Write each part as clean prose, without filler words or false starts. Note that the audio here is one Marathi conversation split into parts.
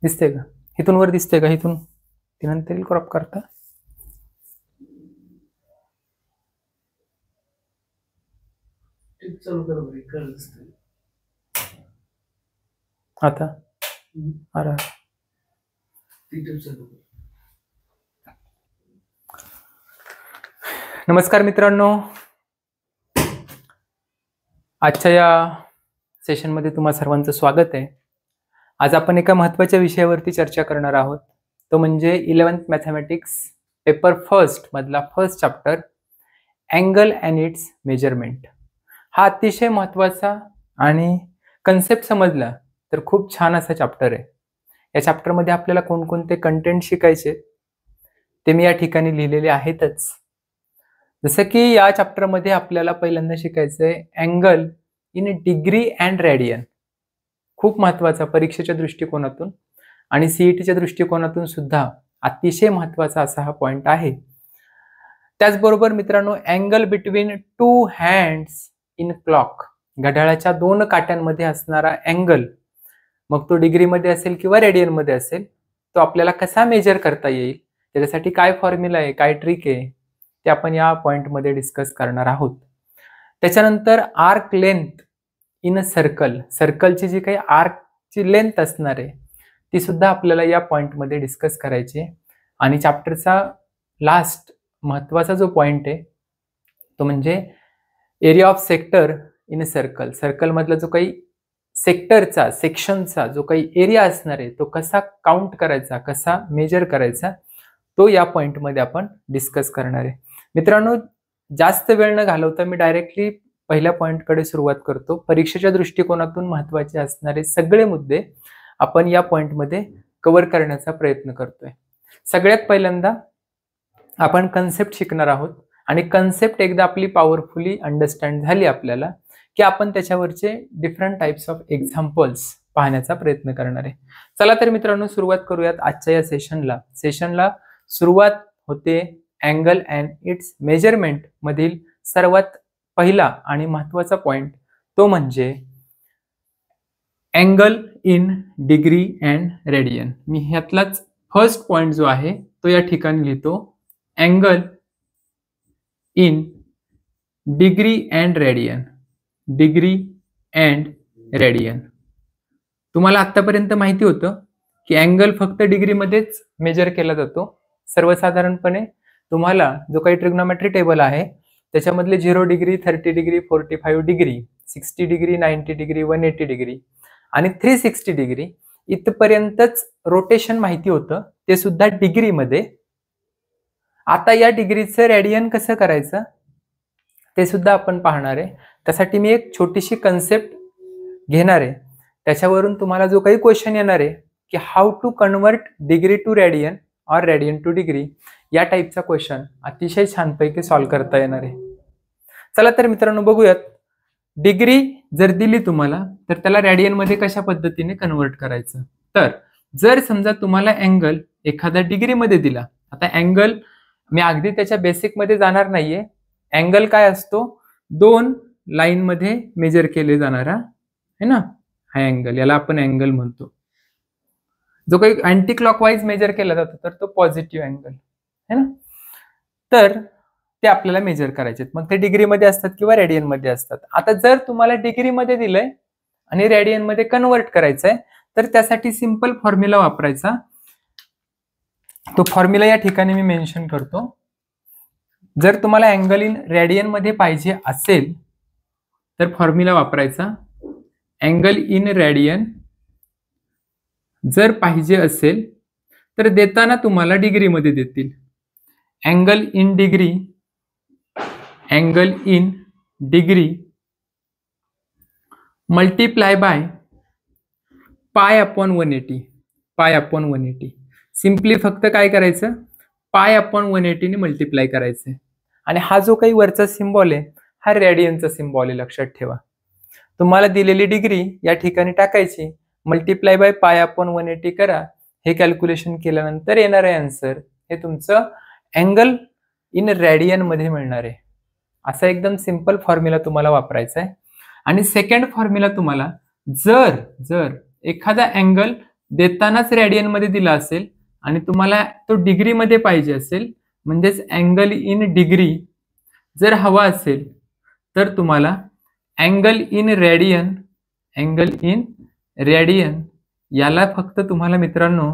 दिसते का? इथून वर दिसते का? इथून ती नंतर क्रॉप करता. आता अरे नमस्कार मित्रांनो, आजच्या या सेशनमध्ये तुम्हा सर्वांचं स्वागत आहे. आज आपण एका महत्त्वाच्या विषयावरती चर्चा करणार आहोत, तो म्हणजे 11th मॅथमॅटिक्स पेपर फर्स्ट मधला first chapter angle and it's measurement. हा अतिशय महत्त्वाचा आणि कन्सेप्ट समजला तर खूप छान असा चॅप्टर आहे. या चॅप्टरमध्ये आपल्याला कोणकोणते कंटेंट शिकायचे ते मी या ठिकाणी लिहिलेले आहेतच. जसं की या चॅप्टरमध्ये आपल्याला पहिल्यांदा शिकायचं आहे angle in degree and radian. खूप महत्त्वाचा परीक्षेच्या दृष्टिकोनातून आणि सीईटीच्या दृष्टिकोनातून सुद्धा अतिशय महत्त्वाचा असा हा पॉइंट आहे. त्याचबरोबर मित्रांनो, angle between two hands in clock, घड्याळाच्या दोन काट्यांमध्ये असणारा अँगल, मग तो डिग्रीमध्ये असेल किंवा रेडियनमध्ये असेल, तो आपल्याला कसा मेजर करता येईल, त्याच्यासाठी काय फॉर्म्युला आहे, काय ट्रिक आहे, ते आपण या पॉइंटमध्ये डिस्कस करणार आहोत. त्याच्यानंतर arc length in a circle, सर्कलची जी काही आर्कची लेंथ असणार आहे ती सुद्धा आपल्याला या पॉइंटमध्ये डिस्कस करायची आहे. आणि चॅप्टरचा लास्ट महत्त्वाचा जो पॉइंट आहे तो म्हणजे area of sector in a circle. सर्कलमधला जो काही सेक्टरचा, सेक्शनचा जो काही एरिया असणार आहे तो कसा काउंट करायचा, कसा मेजर करायचा, तो या पॉइंटमध्ये आपण डिस्कस करणार आहे. मित्रांनो, जास्त वेळ न घालवता मी डायरेक्टली पहिल्या पॉइंटकडे सुरुवात करतो. परीक्षेच्या दृष्टिकोनातून महत्त्वाचे असणारे सगळे मुद्दे आपण या पॉइंटमध्ये कव्हर करण्याचा प्रयत्न करतोय. सगळ्यात पहिल्यांदा आपण कन्सेप्ट शिकणार आहोत आणि कन्सेप्ट एकदा आपली पॉवरफुली अंडरस्टँड झाली आपल्याला की आपण त्याच्यावरचे डिफरंट टाइप्स ऑफ एक्झाम्पल्स पाहण्याचा प्रयत्न करणार आहे. चला तर मित्रांनो, सुरुवात करूयात आजच्या या सेशनला. सुरुवात होते अँगल अँड इट्स मेजरमेंट मधील सर्वात पहिला आणि महत्त्वाचा पॉइंट, तो म्हणजे angle in degree and radian. मी ह्यातलाच फर्स्ट पॉइंट जो आहे तो या ठिकाणी लिहितो, angle in degree and radian. Degree and radian. तुम्हाला आतापर्यंत माहिती होतं की अँगल फक्त डिग्रीमध्येच मेजर केला जातो. सर्वसाधारणपणे तुम्हाला जो काही ट्रिग्नोमेट्री टेबल आहे त्याच्यामधले 0 degree, 30 degree, 45 degree, 60 degree, 90 degree, 180 degree आणि 360 डिग्री इथपर्यंतच रोटेशन माहिती होतं, ते सुद्धा डिग्रीमध्ये. आता या डिग्रीचं रेडियन कसं करायचं ते सुद्धा आपण पाहणार आहे. त्यासाठी मी एक छोटीशी कन्सेप्ट घेणार आहे, त्याच्यावरून तुम्हाला जो काही क्वेश्चन येणार आहे की how to convert degree to radian और रेडियन टू डिग्री, या टाईपचा क्वेश्चन अतिशय छानपैकी सॉल्व्ह करता येणार आहे. चला तर मित्रांनो बघूयात. डिग्री जर दिली तुम्हाला तर त्याला रेडियन मध्ये कशा पद्धतीने कन्वर्ट करायचं. तर जर समजा तुम्हाला अँगल एखादा डिग्रीमध्ये दिला, आता अँगल मी अगदी त्याच्या बेसिक मध्ये जाणार नाहीये. अँगल काय असतो, दोन लाईन मध्ये मेजर केले जाणारा है ना, हा अँगल, याला आपण अँगल म्हणतो. जो काही अँटी क्लॉकवाईज मेजर केला जातो तर तो पॉझिटिव्ह अँगल है ना. तर ते आपल्याला मेजर करायचे, मग ते डिग्रीमध्ये असतात किंवा रेडियन मध्ये असतात. आता जर तुम्हाला डिग्रीमध्ये दिलंय आणि रेडियन मध्ये कन्वर्ट करायचंय तर त्यासाठी सिंपल फॉर्म्युला वापरायचा. तो फॉर्म्युला या ठिकाणी मी मेन्शन करतो. जर तुम्हाला अँगल इन रेडियन मध्ये पाहिजे असेल तर फॉर्म्युला वापरायचा अँगल इन रेडियन. जर पाहिजे असेल तर देताना तुम्हाला डिग्रीमध्ये देतील. Angle in degree, angle in degree multiply by pi upon 180. पाय अपॉन 180 सिंपली फक्त काय करायचं, पाय अपॉन 180 ने मल्टिप्लाय करायचं. आणि हा जो काही वरचा सिम्बॉल आहे हा रेडियनचा सिम्बॉल आहे, लक्षात ठेवा. तुम्हाला दिलेली डिग्री या ठिकाणी टाकायची, मल्टिप्लाय बाय पाय अपॉन 180 करा. हे कॅल्क्युलेशन केल्यानंतर येणार आहे आन्सर, हे तुमचं अँगल इन रेडियन मध्ये मिळणार आहे. असा एकदम सिंपल फॉर्म्युला तुम्हाला वापरायचा आहे. आणि सेकंड फॉर्म्युला तुम्हाला जर जर एखादा अँगल देतानाच रेडियनमध्ये दिला असेल आणि तुम्हाला तो डिग्रीमध्ये पाहिजे असेल, म्हणजेच अँगल इन डिग्री जर हवा असेल, तर तुम्हाला अँगल इन रेडियन याला फक्त तुम्हाला मित्रांनो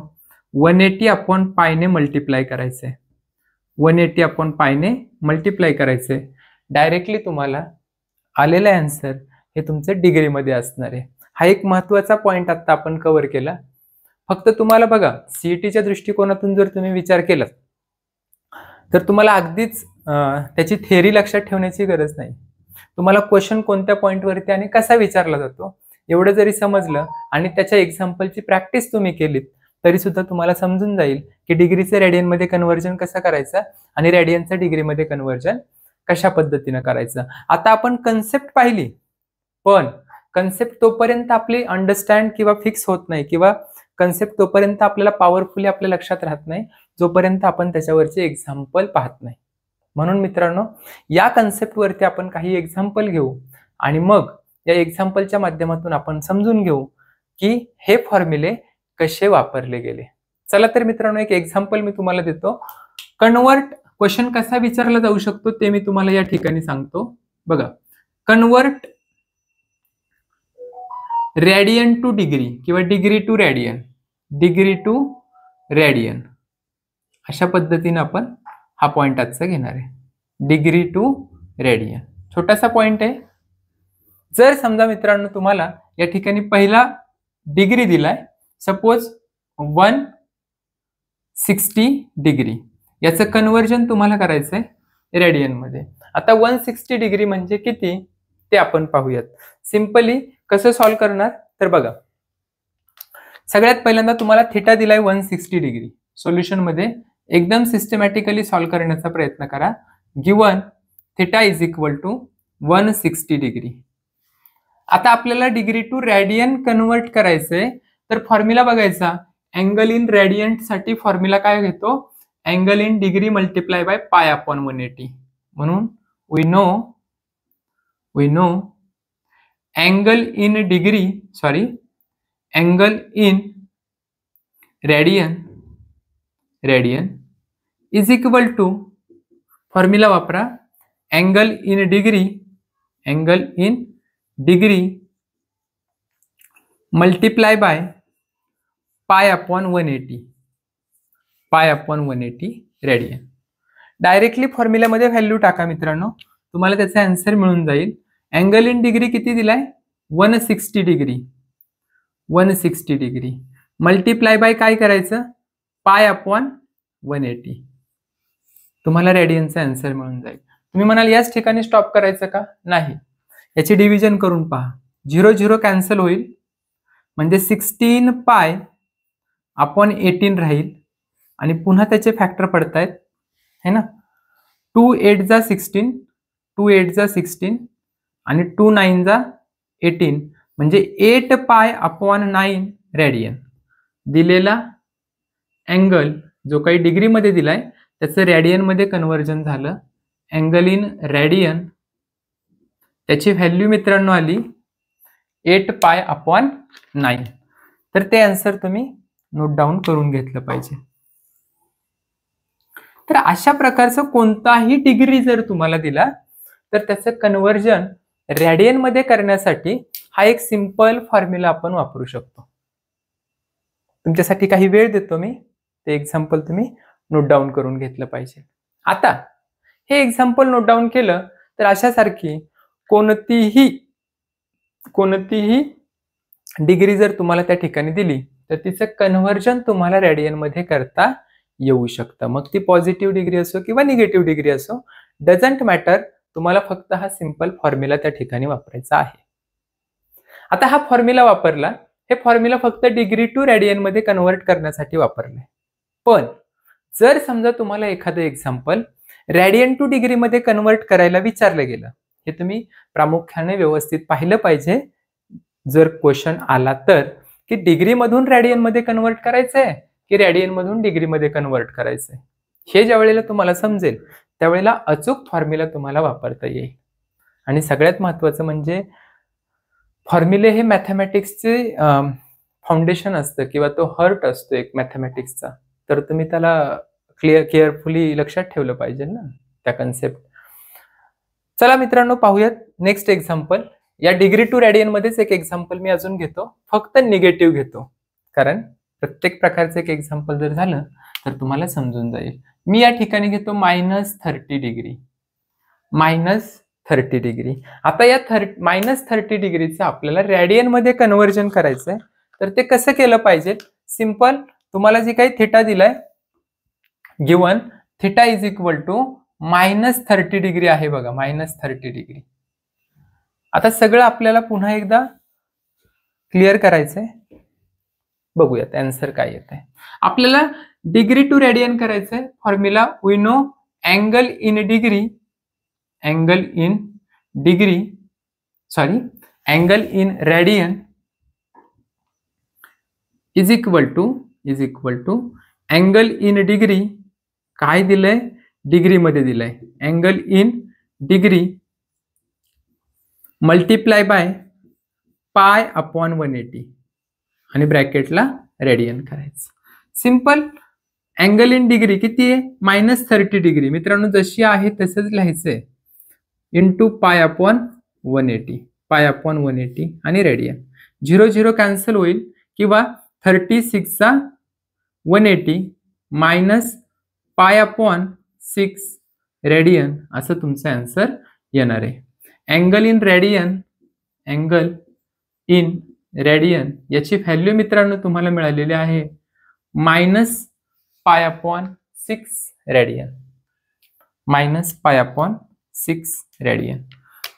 180 अपॉन पायने मल्टिप्लाय करायचंय. 180 अपॉन पायने मल्टिप्लाय करायचंय. डायरेक्टली तुम्हाला आलेला आन्सर हे तुमचं डिग्रीमध्ये असणार आहे. हा एक महत्वाचा पॉइंट आता आपण कव्हर केला. फक्त तुम्हाला बघा, सीईटीच्या दृष्टिकोनातून जर तुम्ही विचार केला तर तुम्हाला अगदीच त्याची थेअरी लक्षात ठेवण्याची गरज नाही. तुम्हाला क्वेश्चन कोणत्या पॉइंटवरती आणि कसा विचारला जातो एवढं जरी समजलं आणि त्याच्या एक्झाम्पलची प्रॅक्टिस तुम्ही केलीत तरी सुद्धा तुम्हाला समजून जाईल की डिग्रीचं रेडियनमध्ये कन्व्हर्जन कसं करायचं आणि रेडियनचं डिग्रीमध्ये कन्व्हर्जन कशा पद्धतीनं करायचं. आता आपण कन्सेप्ट पाहिली, पण कन्सेप्ट तोपर्यंत आपली अंडरस्टँड किंवा फिक्स होत नाही किंवा कन्सेप्ट तोपर्यंत आपल्याला पॉवरफुली आपल्या लक्षात राहत नाही जोपर्यंत आपण त्याच्यावरचे एक्झाम्पल पाहत नाही. म्हणून मित्रांनो, या कन्सेप्टवरती आपण काही एक्झाम्पल घेऊ आणि मग या एक्झाम्पलच्या माध्यमातून आपण समजून घेऊ की हे फॉर्म्युले कसे वापरले गेले. चला तर मित्रांनो, एक एक्झाम्पल मी तुम्हाला देतो. कन्वर्ट क्वेश्चन कसा विचारला जाऊ शकतो ते मी तुम्हाला या ठिकाणी सांगतो. बघा, कन्वर्ट रेडियन टू डिग्री किंवा डिग्री टू रेडियन अशा पद्धतीने आपण हा पॉइंट आजचा घेणार आहे. डिग्री टू रेडियन छोटासा पॉइंट आहे. जर समजा मित्रांनो तुम्हाला या ठिकाणी पहिला डिग्री दिलाय, सपोज 160 डिग्री, याचं कन्व्हर्जन तुम्हाला करायचंय रेडियन मध्ये. आता 160 डिग्री म्हणजे किती ते आपण पाहूयात. सिंपली कसं सॉल्व्ह करणार तर बघा, सगळ्यात पहिल्यांदा तुम्हाला थिटा दिलाय 160 डिग्री. सोल्युशन मध्ये एकदम सिस्टमॅटिकली सॉल्व्ह करण्याचा प्रयत्न करा. Given theta is equal to 160 degree. आता आपल्याला डिग्री टू रेडियन कन्वर्ट करायचंय, तर फॉर्म्युला बघायचा. अँगल इन रेडियंट साठी फॉर्म्युला काय घेतो, angle in degree multiply by pi upon 180. म्हणून we know angle in radian is equal to, formula वापरा, angle in degree multiply by pi upon 180 radian. Directly फॉर्म्युल्यामध्ये व्हॅल्यू टाका मित्रांनो, तुम्हाला त्याचा आन्सर मिळून जाईल. अँगल इन डिग्री किती दिलाय 160 डिग्री मल्टिप्लाय बाय काय करायचं, पाय अपॉन 180. तुम्हाला रेडियनचा आन्सर मिळून जाईल. तुम्ही म्हणाल याच ठिकाणी स्टॉप करायचं का, नाही, याची डिव्हिजन करून पहा. 0 0 कॅन्सल होईल, म्हणजे 16 पाय अपॉन 18 राहील आणि पुन्हा त्याचे फॅक्टर पडतायत है ना. 2 8 जा 16 आणि 2 9 जा 18 म्हणजे 8 पाय अपॉन 9 रेडियन. दिलेला अँगल जो काही डिग्रीमध्ये दिलाय त्याचं रेडियन मध्ये कन्व्हर्जन झालं. अँगल इन रेडियन त्याची व्हॅल्यू मित्रांनो आली 8 पाय अपॉन 9. तर ते आन्सर तुम्ही नोट डाऊन करून घेतलं पाहिजे. तर अशा प्रकारचं कोणताही डिग्री जर तुम्हाला दिला तर त्याचं कन्व्हर्जन रेडियन मध्ये करण्यासाठी हा एक सिंपल फॉर्म्युला आपण वापरू शकतो. तुमच्यासाठी काही वेळ देतो मी, ते एक्झाम्पल तुम्ही नोट डाऊन करून घेतलं पाहिजे. आता हे एक्झाम्पल नोट डाऊन केलं तर अशासारखी कोणतीही डिग्री जर तुम्हाला त्या ठिकाणी दिली तर तिचं कन्व्हर्जन तुम्हाला रेडियन मध्ये करता येऊ शकतं. मग ती पॉझिटिव्ह डिग्री असो किंवा निगेटिव्ह डिग्री असो, डझंट मॅटर. तुम्हाला फक्त हा सिंपल फॉर्म्युला त्या ठिकाणी वापरायचा आहे. आता हा फॉर्म्युला वापरला, हे फॉर्म्युला फक्त डिग्री टू रेडियन मध्ये कन्व्हर्ट करण्यासाठी वापरले. पण जर समजा तुम्हाला एखादं एक्झाम्पल रेडियन टू डिग्री मध्ये कन्व्हर्ट करायला विचारलं गेलं, हे तुम्ही प्रामुख्याने व्यवस्थित पाहिलं पाहिजे. जर क्वेश्चन आला तर की डिग्री मधून रेडियन मध्ये कन्व्हर्ट करायचंय की रेडियन मधून डिग्री मध्ये कन्व्हर्ट करायचंय, हे ज्या वेळेला तुम्हाला समजेल त्यावेळेला अचूक फॉर्म्युला तुम्हाला वापरता येईल. आणि सगळ्यात महत्वाचं म्हणजे फॉर्म्युले हे मॅथमॅटिक्सचे फाउंडेशन असतं किंवा तो हर्ट असतो एक मॅथमॅटिक्सचा. तर तुम्ही त्याला केअरफुली लक्षात ठेवलं पाहिजे ना त्या कन्सेप्ट. चला मित्रांनो पाहूयात नेक्स्ट एक्झाम्पल. या डिग्री टू रेडियन मध्येच एक एक्झाम्पल मी अजून घेतो, फक्त निगेटिव्ह घेतो, कारण प्रत्येक प्रकारचं एक एक्झाम्पल जर झालं तर तुम्हाला समजून जाईल. मी या ठिकाणी घेतो -30 डिग्री. -30 डिग्री. आता या -30 डिग्रीचं आपल्याला रेडियन मध्ये कन्व्हर्जन करायचंय. तर ते कसं केलं पाहिजे? सिंपल, तुम्हाला जे काही थिटा दिलाय given, theta is equal to -30 degree आहे बघा, -30 डिग्री. आता सगळं आपल्याला पुन्हा एकदा क्लिअर करायचंय. बघूयात आन्सर काय येत आहे. आपल्याला डिग्री टू रेडियन करायचंय. Formula we know angle in degree, angle in radian is equal to angle in degree. काय दिलंय? डिग्री मध्ये दिलंय. Angle in degree multiply by π/180 आणि ब्रॅकेटला रेडियन करायचं. सिंपल. अँगल इन डिग्री किती आहे? -30 डिग्री. मित्रांनो जशी आहे तसंच लिहायचंय, इंटू π/180 आणि रेडियन. 0 0 कॅन्सल होईल, किंवा 36 180 मायनस π/6 रेडियन असं तुमचं आन्सर येणार आहे. अँगल इन रेडियन याची व्हॅल्यू मित्रांनो तुम्हाला मिळालेली आहे -π/6 रेडियन. -π/6 रेडियन.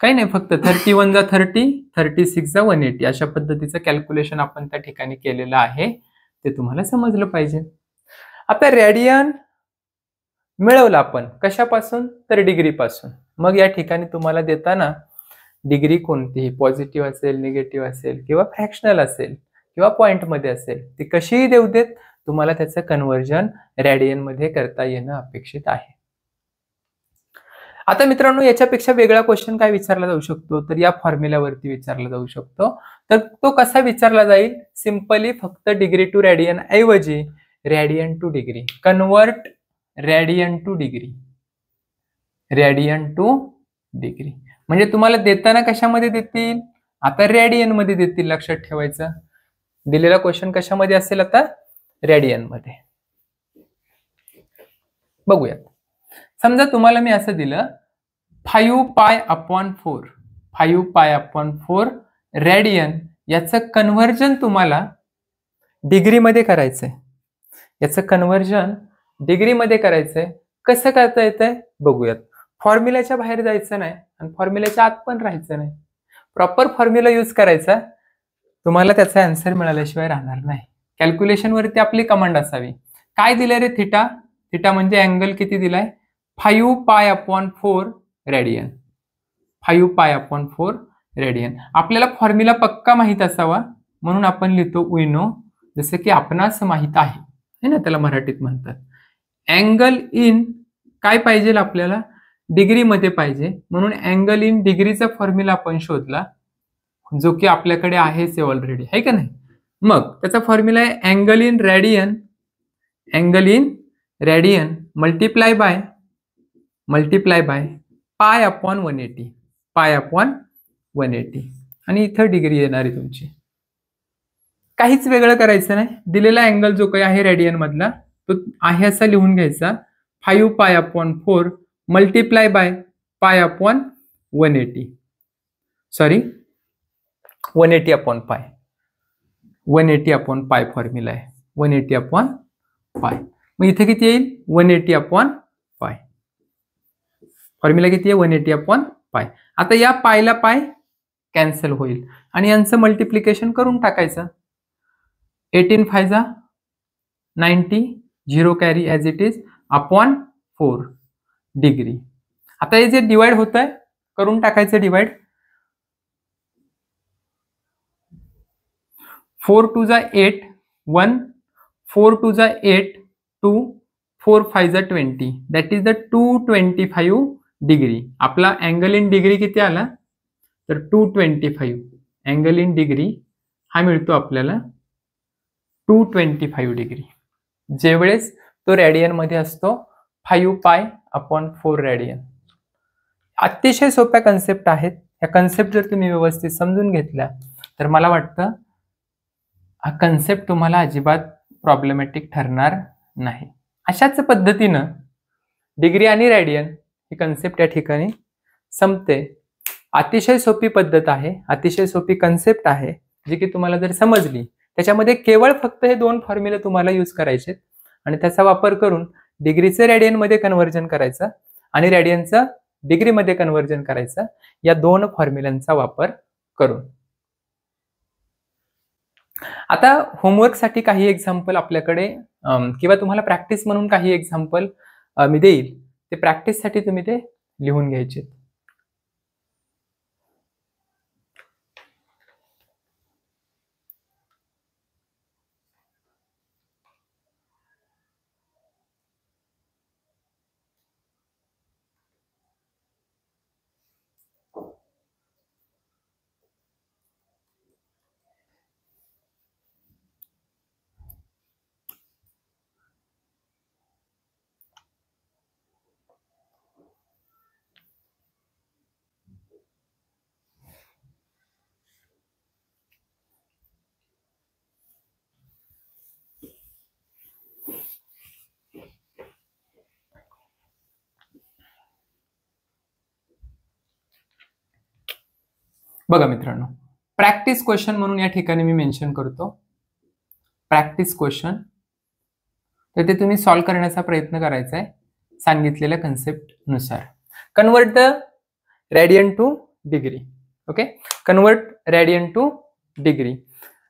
काही नाही, फक्त 31 जा 30, 36 जा 180 अशा पद्धतीचं कॅल्क्युलेशन आपण त्या ठिकाणी केलेलं आहे. ते तुम्हाला समजलं पाहिजे. आता रेडियन मिळवलं आपण कशापासून? तर डिग्री पासून. मग या ठिकाणी तुम्हाला देताना डिग्री कोणतीही पॉझिटिव्ह असेल, निगेटिव्ह असेल, किंवा फ्रॅक्शनल असेल, किंवा पॉइंट मध्ये असेल, ती कशीही देऊ देत, तुम्हाला त्याचं कन्व्हर्जन रेडियन मध्ये करता येणं अपेक्षित आहे. आता मित्रांनो याच्यापेक्षा वेगळा क्वेश्चन काय विचारला जाऊ शकतो? तर या फॉर्म्युल्यावरती विचारला जाऊ शकतो. तर तो कसा विचारला जाईल? सिंपली फक्त डिग्री टू रेडियन ऐवजी radian to degree. Convert radian to degree. म्हणजे तुम्हाला देताना कशामध्ये देतील? आता रेडियन मध्ये देतील. लक्षात ठेवायचं. दिलेला क्वेश्चन कशामध्ये असेल? आता रेडियन मध्ये. बघूयात. समजा तुम्हाला मी असं दिलं 5π/4 रेडियन, याचं कन्व्हर्जन तुम्हाला डिग्री मध्ये करायचंय. कसं करता येतंय बघूयात. फॉर्म्युल्याच्या बाहेर जायचं नाही आणि फॉर्म्युल्याच्या आत पण राहायचं नाही. प्रॉपर फॉर्म्युला यूज करायचा. तुम्हाला त्याचा आन्सर मिळाल्याशिवाय राहणार नाही. कॅल्क्युलेशन वरती आपली कमांड असावी. काय दिलंय रे? थिटा. थिटा म्हणजे अँगल किती दिलाय? 5π/4 रेडियन. 5π/4 रेडियन. आपल्याला फॉर्म्युला पक्का माहित असावा म्हणून आपण लिहितो वी नो, जसं की आपणास माहित आहे ना, त्याला मराठीत म्हणतात. अँगल इन काय पाहिजे आपल्याला? डिग्री मध्ये पाहिजे, म्हणून अँगल इन डिग्रीचा फॉर्म्युला आपण शोधला, जो की आपल्याकडे आहेच ऑलरेडी, आहे का नाही? मग त्याचा फॉर्म्युला आहे angle in radian multiply by π/180 आणि इथं डिग्री येणार आहे तुमची. काहीच वेगळं करायचं नाही. दिलेला अँगल जो काही आहे रेडियन मधला तो आहे असा लिहून घ्यायचा. 5π/4 मल्टिप्लाय बाय π/180. सॉरी 180/π. 180/π फॉर्म्युला आहे. 180/π. मग इथे किती येईल? 180/π. फॉर्म्युला किती आहे? 180/π. आता या पायला पाय कॅन्सल होईल आणि यांचं मल्टिप्लिकेशन करून टाकायचं. 18 5 जा 90, 0 carry as it is upon 4 degree. आता हे जे डिवाइड होत आहे करून टाकायचं डिवाइड. 4 2 जा 8 1, 4 2 जा 8 2, 4 5 जा 20, दॅट इज द 225 डिग्री. आपला अँगल इन डिग्री किती आला? तर 225. अँगल इन डिग्री हा मिळतो आपल्याला 225 डिग्री, जेवेळेस तो रेडियनमध्ये असतो 5π/4 रेडियन. अतिशय सोप्या कन्सेप्ट आहेत. ह्या कन्सेप्ट जर तुम्ही व्यवस्थित समजून घेतल्या तर मला वाटतं हा कन्सेप्ट तुम्हाला अजिबात प्रॉब्लेमॅटिक ठरणार नाही. अशाच पद्धतीनं डिग्री आणि रेडियन ही कन्सेप्ट या ठिकाणी संपते. अतिशय सोपी पद्धत आहे, अतिशय सोपी कन्सेप्ट आहे, जी की तुम्हाला जर समजली त्याच्यामध्ये केवळ फक्त हे 2 फॉर्म्युले तुम्हाला यूज करायचे आणि त्याचा वापर करून डिग्रीचे रेडियनमध्ये कन्व्हर्जन करायचं आणि रेडियनचं डिग्रीमध्ये कन्व्हर्जन करायचं, या 2 फॉर्म्युलांचा वापर करून. आता होमवर्कसाठी काही एक्झाम्पल आपल्याकडे किंवा तुम्हाला प्रॅक्टिस म्हणून काही एक्झाम्पल मी देईल, ते प्रॅक्टिससाठी तुम्ही ते लिहून घ्यायचे. बघा मित्रांनो, प्रॅक्टिस क्वेश्चन म्हणून या ठिकाणी मी मेन्शन करतो. प्रॅक्टिस क्वेश्चन, तर ते तुम्ही सॉल्व्ह करण्याचा प्रयत्न करायचा आहे सांगितलेल्या कन्सेप्ट नुसार. Convert the radian to degree. Okay, convert radian to degree.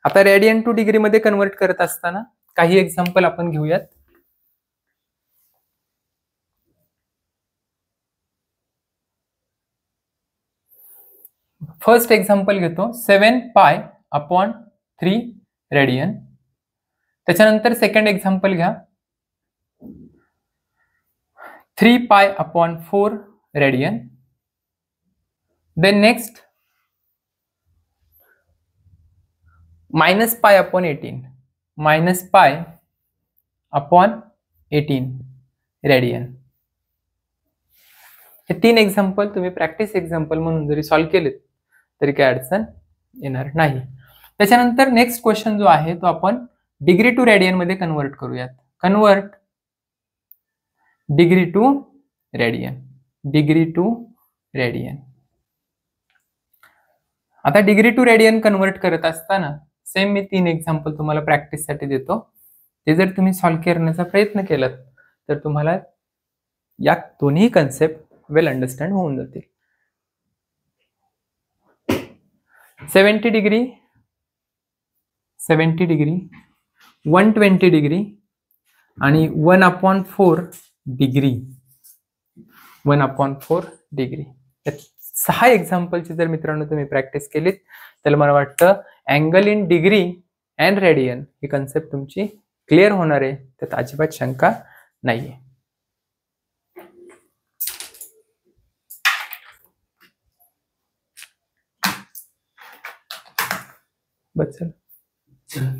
आता रेडियन टू डिग्री मध्ये कन्वर्ट करत असताना काही एक्झाम्पल आपण घेऊयात. फर्स्ट एक्झाम्पल घेतो 7π/3 रेडियन. त्याच्यानंतर सेकंड एक्झाम्पल घ्या 3π/4 रेडियन. Then next -π/18 -π/18 radian. हे 3 एक्झाम्पल तुम्ही प्रॅक्टिस एक्झाम्पल म्हणून जरी सॉल्व्ह केलेत तरी काही अडचण येणार नाही. त्याच्यानंतर नेक्स्ट क्वेश्चन जो आहे तो आपण डिग्री टू रेडियन मध्ये कन्वर्ट करूयात. Convert degree to radian. Degree to radian. आता डिग्री टू रेडियन कन्वर्ट करत असताना सेम मी 3 एक्झाम्पल तुम्हाला प्रॅक्टिससाठी देतो. ते जर तुम्ही सॉल्व्ह करण्याचा प्रयत्न केलात तर तुम्हाला या दोन्ही कन्सेप्ट वेल अंडरस्टँड होऊन जातील. 70 डिग्री, 120 डिग्री आणि 1/4 डिग्री. 1/4 डिग्री. 6 एक्झाम्पलची जर मित्रांनो तुम्ही प्रॅक्टिस केलीत तर मला वाटतं angle in degree and radian he concept तुमची क्लिअर होणार आहे, त्यात अजिबात शंका नाहीये. बस चला.